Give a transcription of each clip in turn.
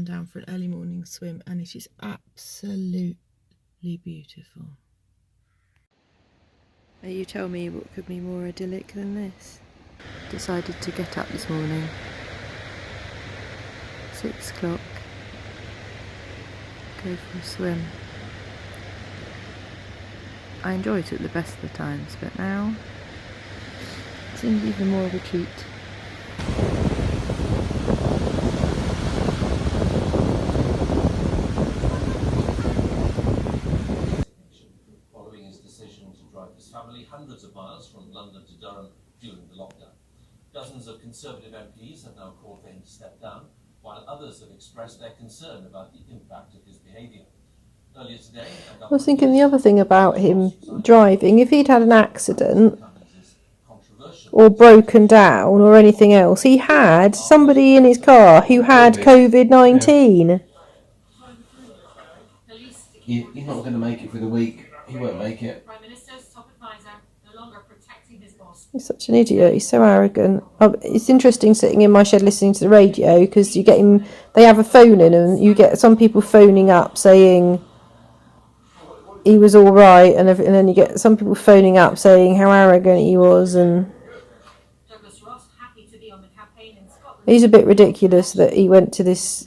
gone down for an early morning swim, and it is absolutely beautiful. You tell me what could be more idyllic than this. Decided to get up this morning, 6 o'clock, go for a swim. I enjoy it at the best of the times, but now it seems even more of a treat. Following his decision to drive his family hundreds of miles from London to Durham during the lockdown. Dozens of Conservative MPs have now called for him to step down, while others have expressed their concern about the impact of his behaviour. Earlier today, I was thinking the other thing about him driving, if he'd had an accident or broken down or anything else, he had somebody in his car who had COVID-19. He's not going to make it for the week. He won't make it. He's such an idiot. He's so arrogant. It's interesting sitting in my shed listening to the radio, because you get him. They have a phone in, and you get some people phoning up saying he was all right, and then you get some people phoning up saying how arrogant he was, and he's a bit ridiculous that he went to this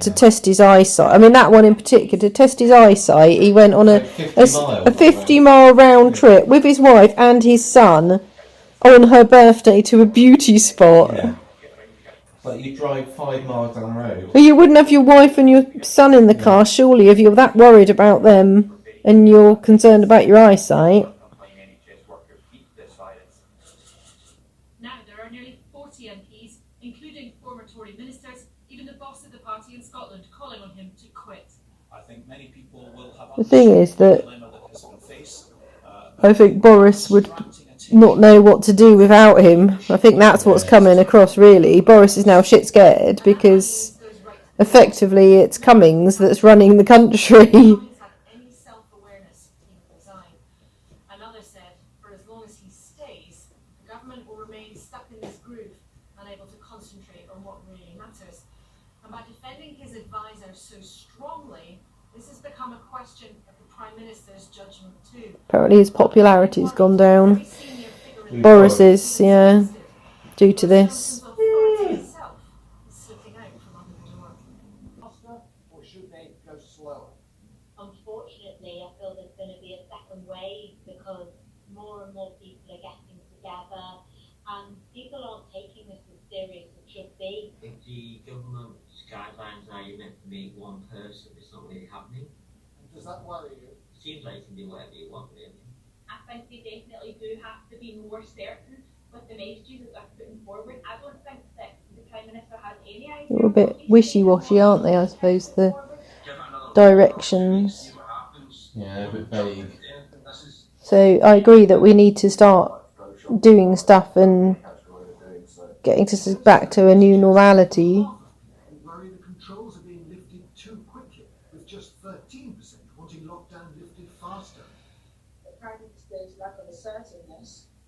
to test his eyesight. I mean, that one in particular, to test his eyesight, he went on a 50-mile round trip with his wife and his son on her birthday to a beauty spot. Yeah. But you drive 5 miles down the road. Well, you wouldn't have your wife and your son in the car, surely, if you're that worried about them and you're concerned about your eyesight. Now there are nearly 40 MPs, including former Tory ministers, even the boss of the party in Scotland, calling on him to quit. I think many people will have The thing is that I think Boris would not know what to do without him. I think that's what's coming across, really. Boris is now shit scared because effectively it's Cummings that's running the country. Any self-awareness he will resign. Another said, for as long as he stays, the government will remain stuck in this groove, unable to concentrate on what really matters. And by defending his advisor so strongly, this has become a question of the Prime Minister's judgment too. Apparently his popularity's gone down. Boris's, yeah, due to this. Unfortunately, I feel there's going to be a second wave because more and more people are getting together and people aren't taking this as serious as it should be. If the government's guidelines are you meant to meet one person, it's not really happening. Does that worry you? It seems like you can do whatever you want, really. I think they definitely do have to be more certain with the messages that they're putting forward. I don't think that the Prime Minister has any idea. They're a bit wishy-washy, aren't they, I suppose, the directions. Yeah, a bit vague. So I agree that we need to start doing stuff and getting to back to a new normality. Worry the controls are being lifted too quickly, with just 13% wanting lockdown lifted faster.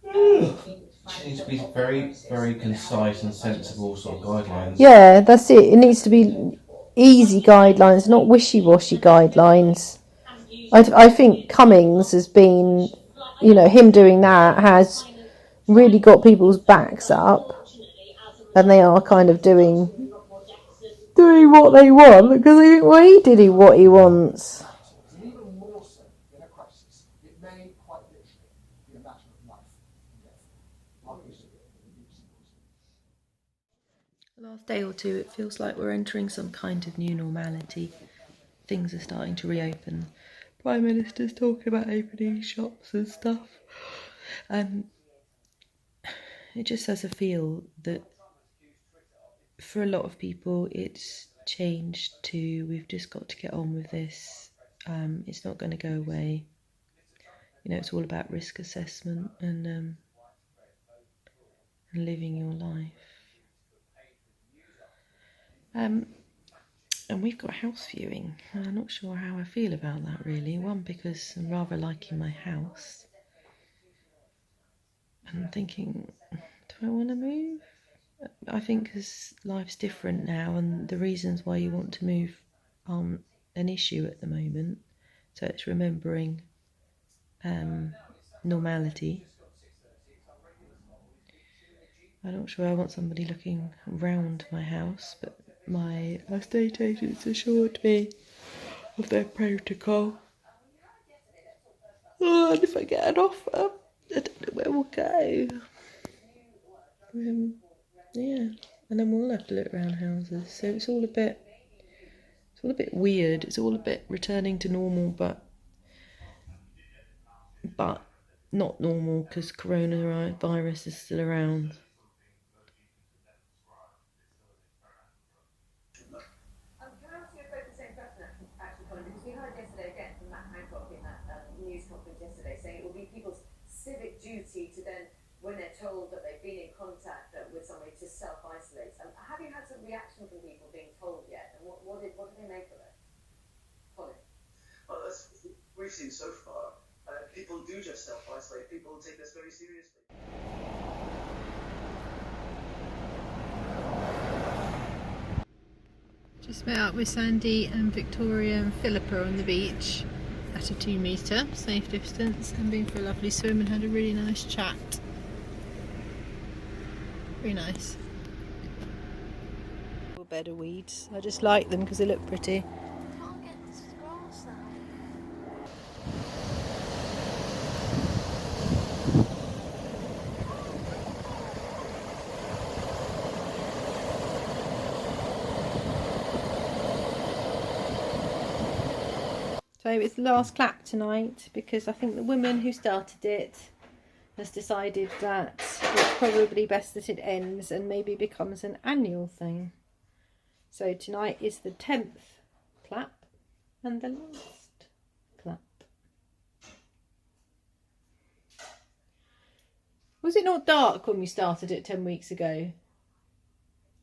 It needs to be very, very concise and sensible sort of guidelines. Yeah, that's it. It needs to be easy guidelines, not wishy-washy guidelines. I think Cummings has been, him doing that has really got people's backs up, and they are kind of doing what they want, because they think, well, he did what he wants. Even more so in a crisis, it may quite literally be a matter of life and death. The last day or two, it feels like we're entering some kind of new normality. Things are starting to reopen. Prime Minister's talking about opening shops and stuff. It just has a feel that for a lot of people it's changed to we've just got to get on with this. It's not going to go away. It's all about risk assessment and living your life. And we've got house viewing. I'm not sure how I feel about that, really. One, because I'm rather liking my house. And I'm thinking, do I want to move? I think because life's different now, and the reasons why you want to move aren't an issue at the moment. So it's remembering normality. I'm not sure I want somebody looking round my house, but my estate agents assured me of their protocol. Oh, and if I get an offer, I don't know where we'll go. Yeah, and then we'll have to look around houses. So it's all a bit weird. It's all a bit returning to normal, but not normal because coronavirus is still around. Can I ask you both the same question, actually, Colin? Because we heard yesterday again from Matt Hancock in that news conference yesterday, saying it will be people's civic duty to then, when they're told that they've been in contact with somebody, to self-isolate. Have you had some reaction from people being told yet? And what do they make of it? Colin? Well, as we've seen so far, people do just self-isolate. People take this very seriously. Just met up with Sandy and Victoria and Philippa on the beach at a 2 metre safe distance, and been for a lovely swim and had a really nice chat. Very nice. Bed of weeds. I just like them because they look pretty. Can't get this grass out. So it's the last clap tonight because I think the woman who started it has decided that it's probably best that it ends and maybe becomes an annual thing. So tonight is the 10th clap and the last clap. Was it not dark when we started it 10 weeks ago?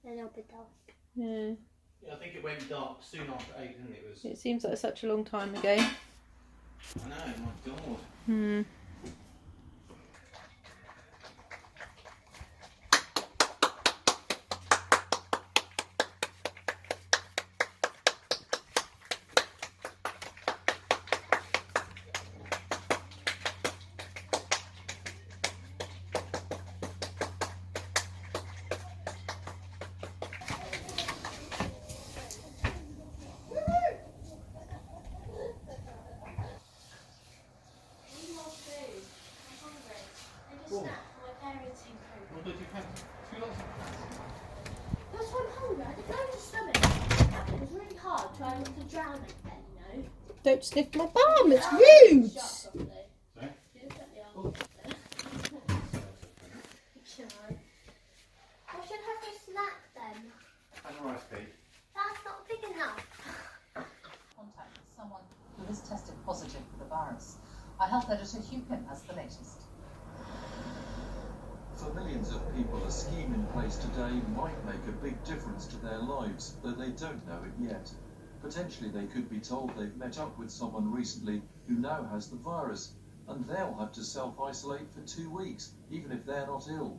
A little bit dark. Yeah. Yeah, I think it went dark soon after 8, didn't it? It seems like such a long time ago. I know, my God. That's why I'm hungry. I didn't know the stomach. It was really hard trying not to drown it then, you know. Don't sniff my bum, it's rude! Sorry? I should have a snack then. And rice cake. That's not big enough. Contact someone who has tested positive for the virus. Our health editor Hugh Pym has the latest. For millions of people, a scheme in place today might make a big difference to their lives, though they don't know it yet. Potentially they could be told they've met up with someone recently who now has the virus, and they'll have to self-isolate for 2 weeks, even if they're not ill.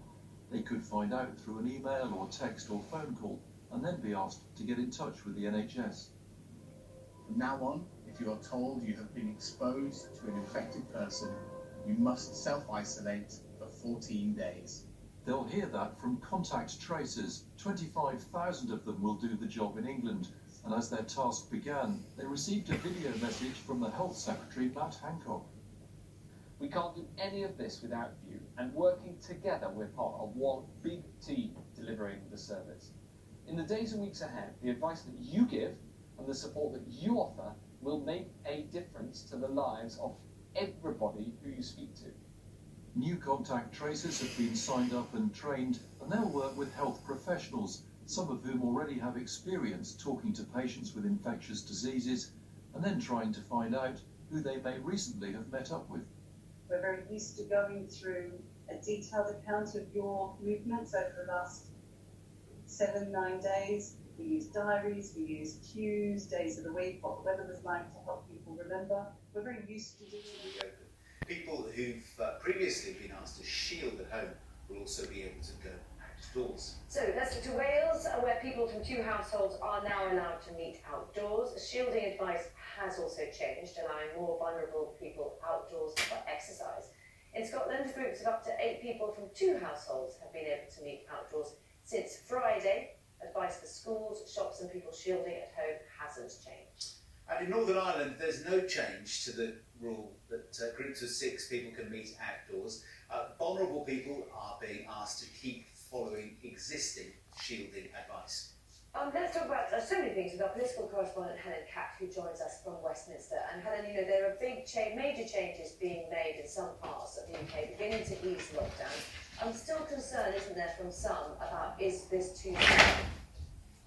They could find out through an email or text or phone call, and then be asked to get in touch with the NHS. From now on, if you are told you have been exposed to an infected person, you must self-isolate for 14 days. They'll hear that from contact tracers. 25,000 of them will do the job in England, and as their task began, they received a video message from the Health Secretary, Matt Hancock. We can't do any of this without you, and working together we're part of one big team delivering the service. In the days and weeks ahead, the advice that you give and the support that you offer will make a difference to the lives of everybody who you speak to. New contact tracers have been signed up and trained, and they'll work with health professionals, some of whom already have experience talking to patients with infectious diseases, and then trying to find out who they may recently have met up with. We're very used to going through a detailed account of your movements over the last 7-9 days. We use diaries, we use cues, days of the week, what the weather was like to help people remember. We're very used to doing it. People who've previously been asked to shield at home will also be able to go outdoors. So households are now allowed to meet outdoors. Shielding advice has also changed, allowing more vulnerable people outdoors for exercise. In Scotland, groups of up to 8 people from 2 households have been able to meet outdoors since Friday. Advice for schools, shops and people shielding at home hasn't changed. And in Northern Ireland, there's no change to the rule that groups of 6 people can meet outdoors. Vulnerable people are being asked to keep following existing shielding advice. Let's talk about so many things with our political correspondent Helen Catt, who joins us from Westminster. And Helen, you know, there are major changes being made in some parts of the UK, beginning to ease lockdown. Still concern, isn't there, from some about is this too soon?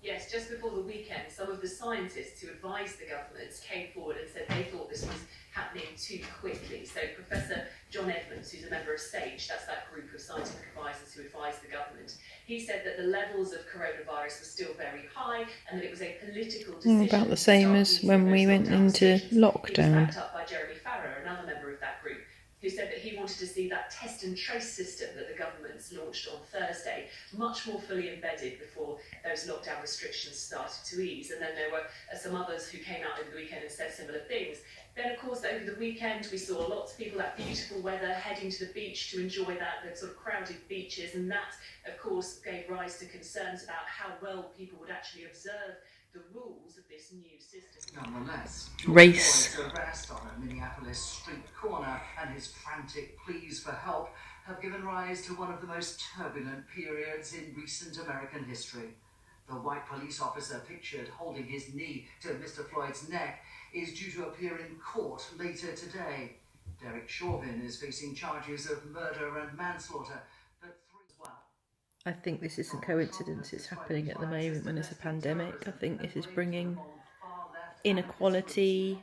Yes, just before the weekend, some of the scientists who advised the government came forward and said they thought this was happening too quickly. So Professor John Edmonds, who's a member of SAGE, that's that group of scientific advisors who advised the government, he said that the levels of coronavirus were still very high and that it was a political decision. About the same as when we went into lockdown. It was backed up by Jeremy Farrar, another member of that group, who said that he wanted to see that test and trace system that the government's launched on Thursday much more fully embedded before those lockdown restrictions started to ease. And then there were some others who came out over the weekend and said similar things. Then, of course, over the weekend, we saw lots of people, that beautiful weather, heading to the beach to enjoy the sort of crowded beaches. And that, of course, gave rise to concerns about how well people would actually observe the rules of this new system. Nonetheless, Race. Floyd's arrest on a Minneapolis street corner and his frantic pleas for help have given rise to one of the most turbulent periods in recent American history. The white police officer pictured holding his knee to Mr. Floyd's neck is due to appear in court later today. Derek Chauvin is facing charges of murder and manslaughter, but 3 as well. I think this isn't coincidence. It's happening at the moment when it's a pandemic. I think this is bringing inequality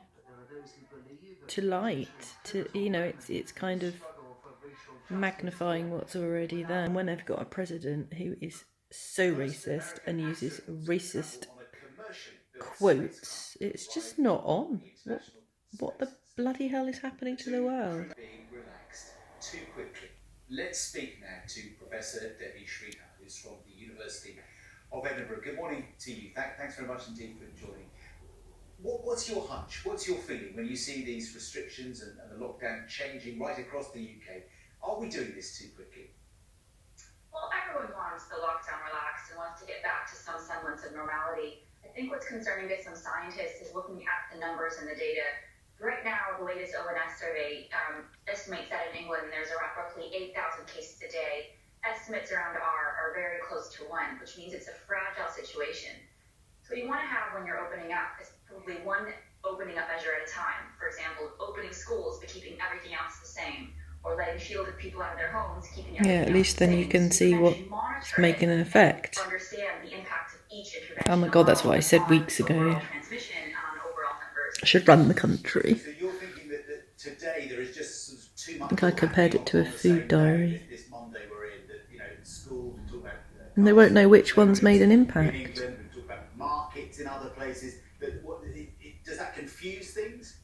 to light. To, you know, it's kind of magnifying what's already there. And when they've got a president who is so racist and uses racist quotes, it's just not on. What the bloody hell is happening to the world? Being relaxed too quickly. Let's speak now to Professor Debbie Shrikar, who's from the University of Edinburgh. Good morning to you. Thanks very much indeed for joining. What's your hunch? What's your feeling when you see these restrictions and the lockdown changing right across the UK? Are we doing this too quickly? Well, everyone wants the lockdown relaxed and wants to get back to some semblance of normality. I think what's concerning to some scientists is looking at the numbers and the data. Right now, the latest ONS survey estimates that in England there's roughly 8,000 cases a day. Estimates around are very close to 1, which means it's a fragile situation. So what you want to have when you're opening up is probably one opening up measure at a time. For example, opening schools but keeping everything else the same, or letting shielded people out of their homes, keeping everything Yeah, at least then you can see what's making an effect. Understand the impact of each intervention. Oh my god, that's what I said weeks ago. I should run the country. So you're thinking that today there is just sort of too much. I think I compared it to a food diary. This Monday we're in, that, you know, school, we talk about. And they won't know which one's made an impact. In England, we talk about markets in other places. But does that confuse things?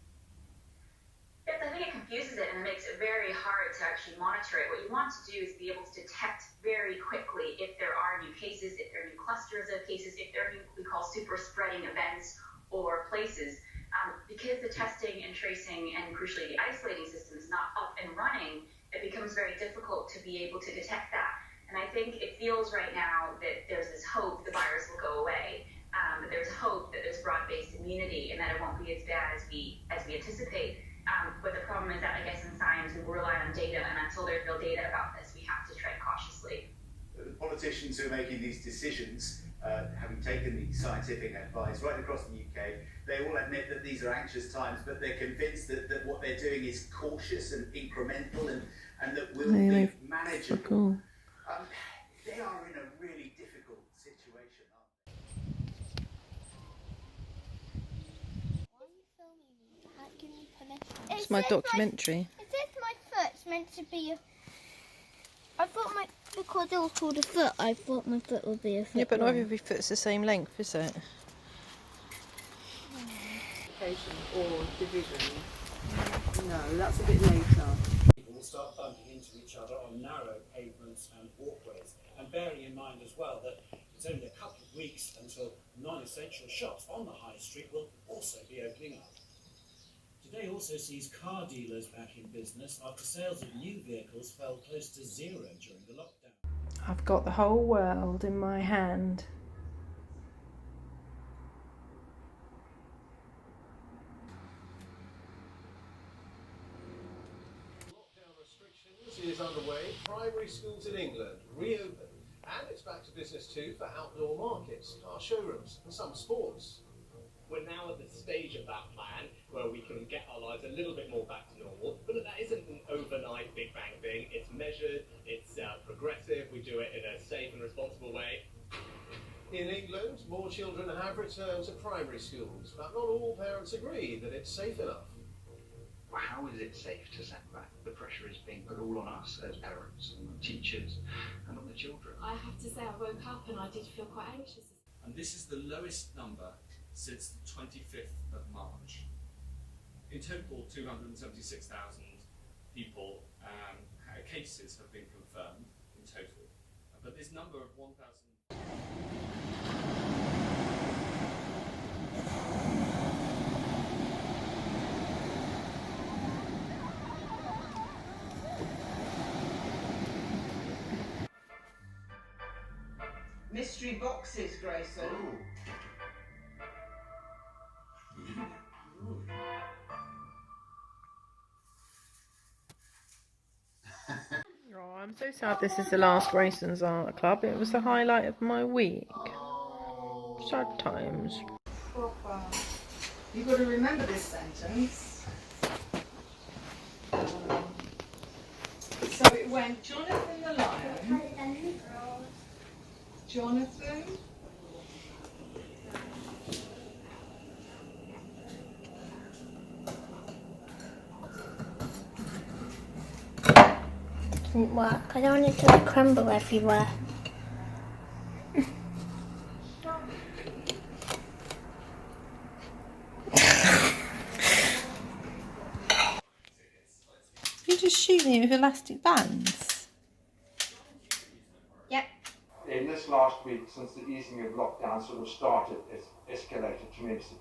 Yes, I think it confuses it and it makes it very hard to actually monitor it. What you want to do is be able to detect very quickly if there are new cases, if there are new clusters of cases, if there are what we call super spreading events or places. Because the testing and tracing and crucially the isolating system is not up and running, it becomes very difficult to be able to detect that. And I think it feels right now that there's this hope the virus will go away, that there's hope that there's broad-based immunity and that it won't be as bad as we anticipate. But the problem is that I guess in science we rely on data, and until there's real data about this, we have to tread cautiously. The politicians who are making these decisions, having taken the scientific advice right across the UK, they all admit that these are anxious times, but they're convinced that what they're doing is cautious and incremental and that will be manageable. They are in a really difficult situation, aren't they? Why are you filming me? You can't give me permission. It's my documentary. It says my foot's meant to be a... I thought because it was called a foot, I thought my foot would be a foot. Yeah, but not every foot's the same length, is it? Or division. No, that's a bit later. People will start bumping into each other on narrow pavements and walkways. And bearing in mind as well that It's only a couple of weeks until non-essential shops on the high street will also be opening up. Today also sees car dealers back in business after sales of new vehicles fell close to zero during the lockdown. I've got the whole world in my hand. Lockdown restrictions is underway. Primary schools in England reopen. And it's back to business too for outdoor markets, car showrooms and some sports. We're now at the stage of that plan where we can get our lives a little bit more back to normal, but that isn't an overnight big bang thing. It's measured, it's progressive, we do it in a safe and responsible way. In England, more children have returned to primary schools, but not all parents agree that it's safe enough. Well, how is it safe to send back? The pressure is being put all on us as parents and teachers and on the children. I have to say I woke up and I did feel quite anxious. And this is the lowest number since the 25th of March. In total, 276,000 people, cases have been confirmed in total. But this number of 1,000... Mystery boxes, Grayson. Oh, I'm so sad this is the last Grayson's Art Club. It was the highlight of my week. Sad times. Proper. You've got to remember this sentence. So it went Jonathan the Lion. Jonathan. Didn't work. I don't want it to like crumble everywhere. You're just shooting it with elastic bands? Yep. In this last week, since the easing of lockdown sort of started, it's escalated tremendously.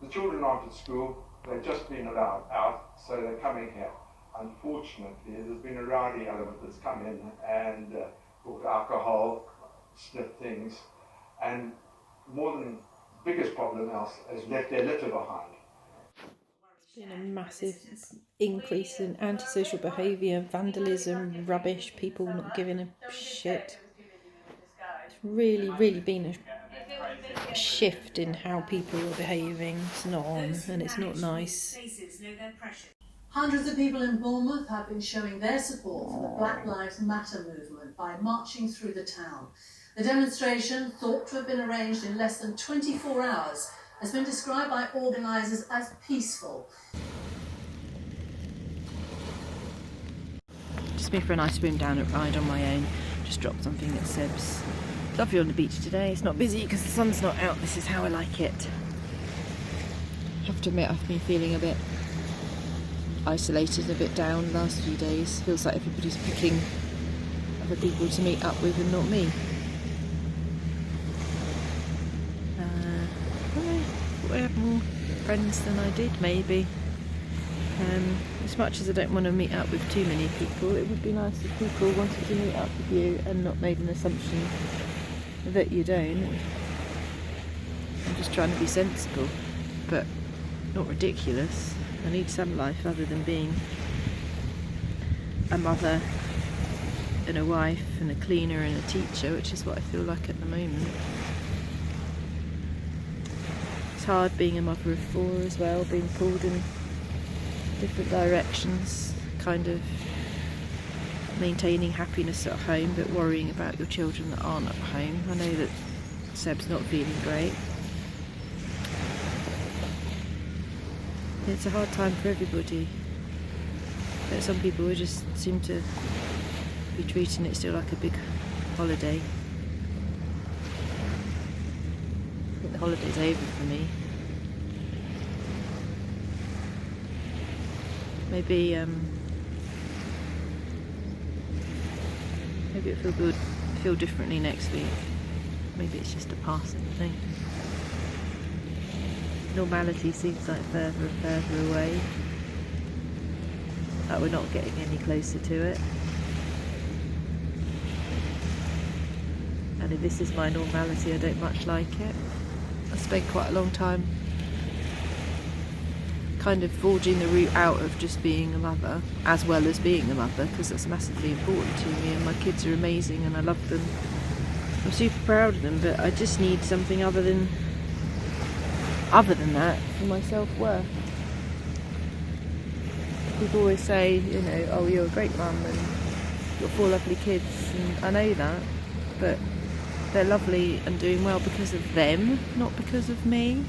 The children aren't at school, they've just been allowed out, so they're coming here. Unfortunately, there's been a rowdy element that's come in and brought alcohol, sniffed things, and more than the biggest problem else has left their litter behind. There's been a massive increase in antisocial behaviour, vandalism, rubbish, people not giving a shit. It's really been a shift in how people are behaving. It's not on and it's not nice. Hundreds of people in Bournemouth have been showing their support for the Black Lives Matter movement by marching through the town. The demonstration, thought to have been arranged in less than 24 hours, has been described by organisers as peaceful. Just been for an ice cream down at Ryde on my own. Just dropped something at Seb's. Lovely on the beach today. It's not busy because the sun's not out. This is how I like it. I have to admit I've been feeling a bit isolated, a bit down the last few days. Feels like everybody's picking other people to meet up with and not me. I have more friends than I did, maybe. As much as I don't want to meet up with too many people, it would be nice if people wanted to meet up with you and not made an assumption that you don't. I'm just trying to be sensible, but not ridiculous. I need some life other than being a mother and a wife and a cleaner and a teacher, which is what I feel like at the moment. It's hard being a mother of four as well, being pulled in different directions, kind of maintaining happiness at home but worrying about your children that aren't at home. I know that Seb's not feeling great. It's a hard time for everybody, but some people just seem to be treating it still like a big holiday. I think the holiday's over for me. Maybe it'll feel differently next week. Maybe it's just a passing thing. Normality seems like further and further away. Like we're not getting any closer to it. And if this is my normality, I don't much like it. I spent quite a long time kind of forging the route out of just being a mother, as well as being a mother, because that's massively important to me, and my kids are amazing and I love them. I'm super proud of them, but I just need something other than that for my self-worth. People always say, you know, oh, you're a great mum and you've got 4 lovely kids, and I know that, but they're lovely and doing well because of them, not because of me.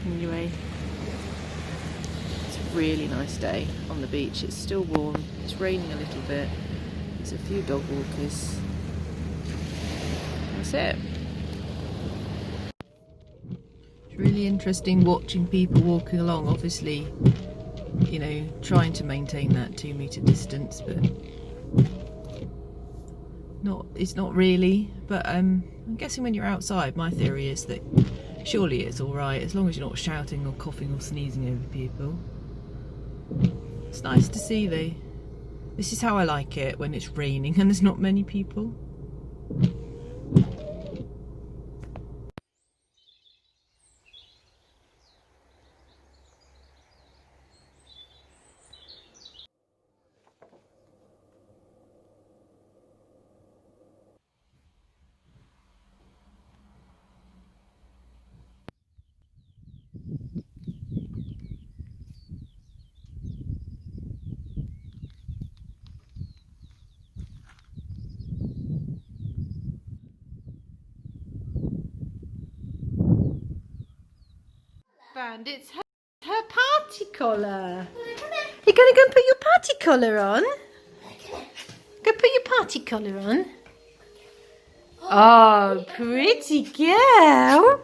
Anyway, it's a really nice day on the beach. It's still warm, it's raining a little bit, there's a few dog walkers. That's it. It's really interesting watching people walking along, obviously, you know, trying to maintain that 2 metre distance, but it's not really. But I'm guessing when you're outside, my theory is that surely it's alright as long as you're not shouting or coughing or sneezing over people. It's nice to see though. This is how I like it when it's raining and there's not many people. And it's her party collar. You're gonna go and put your party collar on? Go put your party collar on. Oh, pretty girl.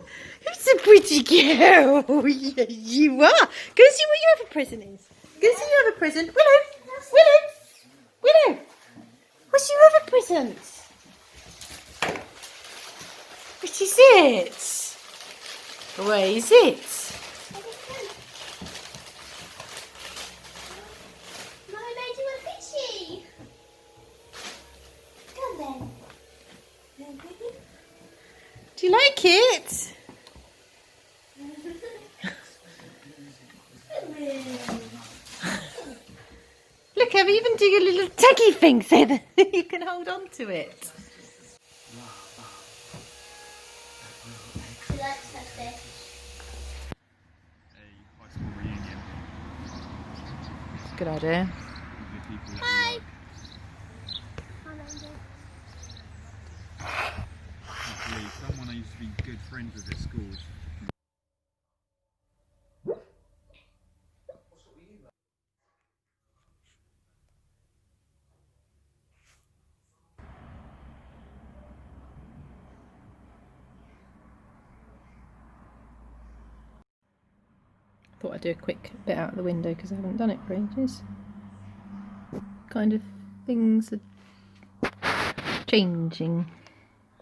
Who's a pretty girl? Yes, you are. Go see what your other present is. Go see your other present. Willow. What's your other present? What is it? Where is it? Do you like it? Look, I've even done a little taggy thing so that you can hold on to it. She likes her fish. A high school reunion. Good idea. Hi. Someone I used to be good friends with at school. Thought I'd do a quick bit out of the window because I haven't done it for ages. Kind of things are changing,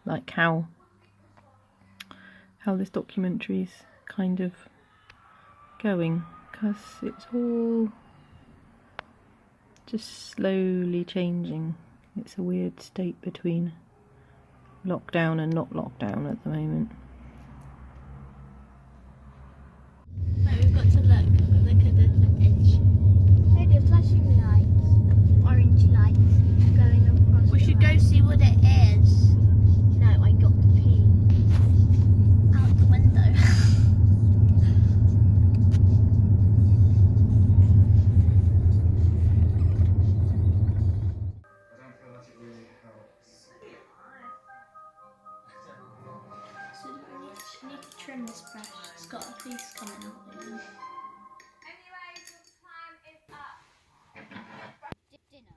like how this documentary's kind of going, because it's all just slowly changing. It's a weird state between lockdown and not lockdown at the moment. Right, we've got to look at the footage. Maybe a flashing lights, orange lights going across. We should go see what it is. No, I got to pee. Out the window. So I need to trim this brush. It's got a piece coming out. Dinner.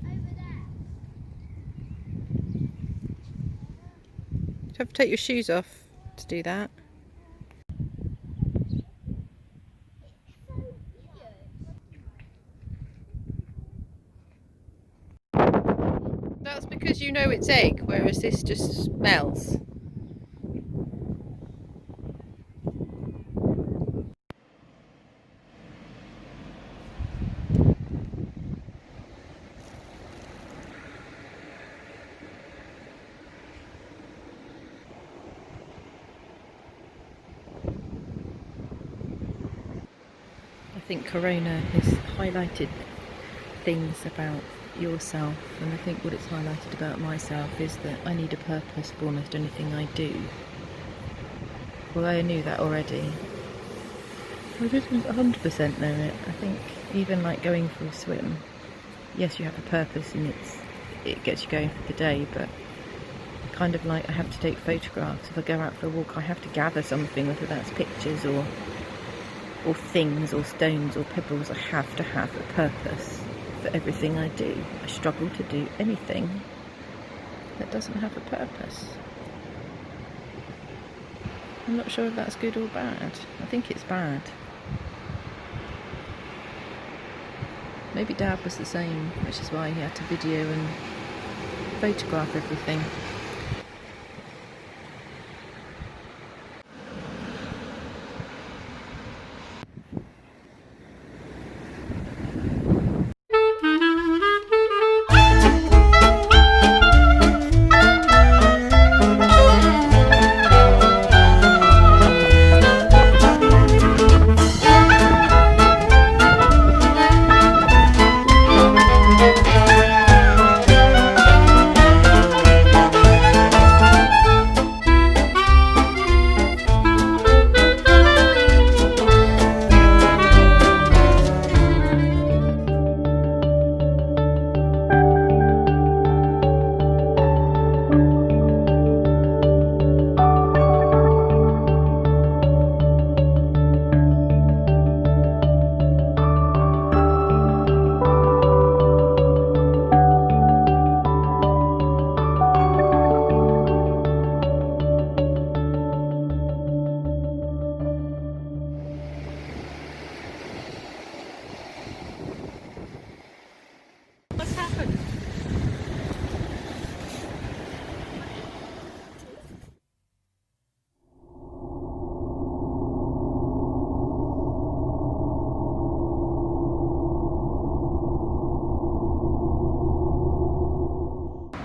Over there. You have to take your shoes off to do that. because you know it's egg, whereas this just smells. I think Corona has highlighted things about yourself, and I think what it's highlighted about myself is that I need a purpose for almost anything I do. Although I knew that already, I didn't 100% know it. I think even like going for a swim, yes, you have a purpose and it gets you going for the day, but kind of like I have to take photographs. If I go out for a walk, I have to gather something, whether that's pictures or things or stones or pebbles. I have to have a purpose for everything I do. I struggle to do anything that doesn't have a purpose. I'm not sure if that's good or bad. I think it's bad. Maybe Dad was the same, which is why he had to video and photograph everything.